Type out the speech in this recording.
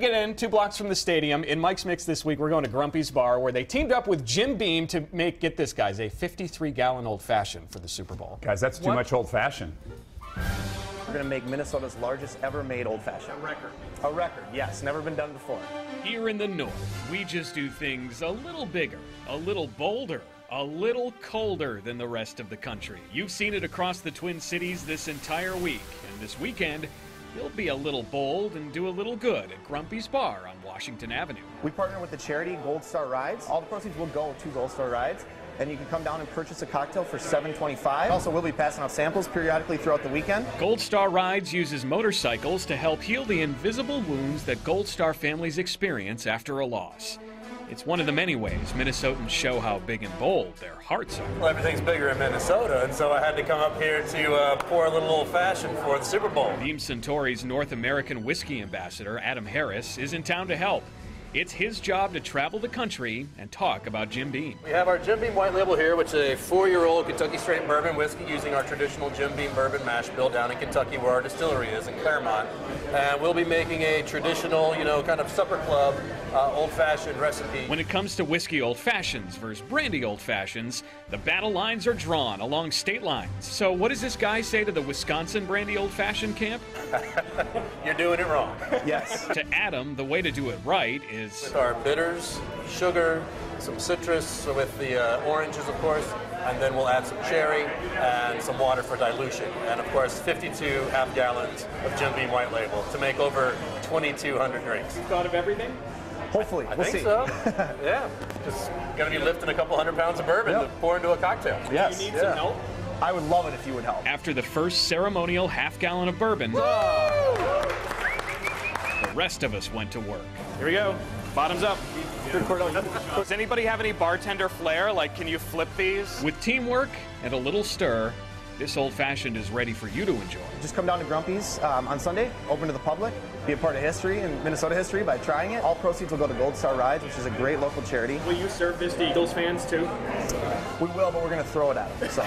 Get in 2 blocks from the stadium. In Mike's Mix this week, we're going to Grumpy's Bar, where they teamed up with Jim Beam to make, get this, guys, a 53-gallon old-fashioned for the Super Bowl. Guys, that's too much old-fashioned. We're going to make Minnesota's largest ever made old-fashioned. A record. A record, yes. Never been done before. Here in the North, we just do things a little bigger, a little bolder, a little colder than the rest of the country. You've seen it across the Twin Cities this entire week, and this weekend, you'll be a little bold and do a little good at Grumpy's Bar on Washington Avenue. We partner with the charity Gold Star Rides. All the proceeds will go to Gold Star Rides, and you can come down and purchase a cocktail for $7.25. Also, we'll be passing out samples periodically throughout the weekend. Gold Star Rides uses motorcycles to help heal the invisible wounds that Gold Star families experience after a loss. It's one of the many ways Minnesotans show how big and bold their hearts are. Well, everything's bigger in Minnesota, and so I had to come up here to pour a little old-fashioned for the Super Bowl. Beam Suntory's North American whiskey ambassador, Adam Harris, is in town to help. It's his job to travel the country and talk about Jim Beam. We have our Jim Beam White Label here, which is a 4-year-old Kentucky straight bourbon whiskey using our traditional Jim Beam bourbon mash bill down in Kentucky, where our distillery is in Claremont. And we'll be making a traditional, kind of supper club old-fashioned recipe. When it comes to whiskey old-fashions versus brandy old-fashions, the battle lines are drawn along state lines. So what does this guy say to the Wisconsin brandy old-fashioned camp? You're doing it wrong. Yes. To Adam, the way to do it right is... With our bitters, sugar, some citrus with the oranges, of course, and then we'll add some cherry and some water for dilution. And, of course, 52 half gallons of Jim Beam White Label to make over 2,200 drinks. You thought of everything? Hopefully. I We'll think see. so. Yeah. Just going to be lifting a couple 100 pounds of bourbon to pour into a cocktail. Yes. You need some help? I would love it if you would help. After the first ceremonial half-gallon of bourbon, the rest of us went to work. Here we go. Bottoms up. Does anybody have any bartender flair? Like, can you flip these? With teamwork and a little stir, this old-fashioned is ready for you to enjoy. Just come down to Grumpy's on Sunday, open to the public, be a part of history and Minnesota history by trying it. All proceeds will go to Gold Star Rides, which is a great local charity. Will you serve this to Eagles fans, too? We will, but we're going to throw it at them. So.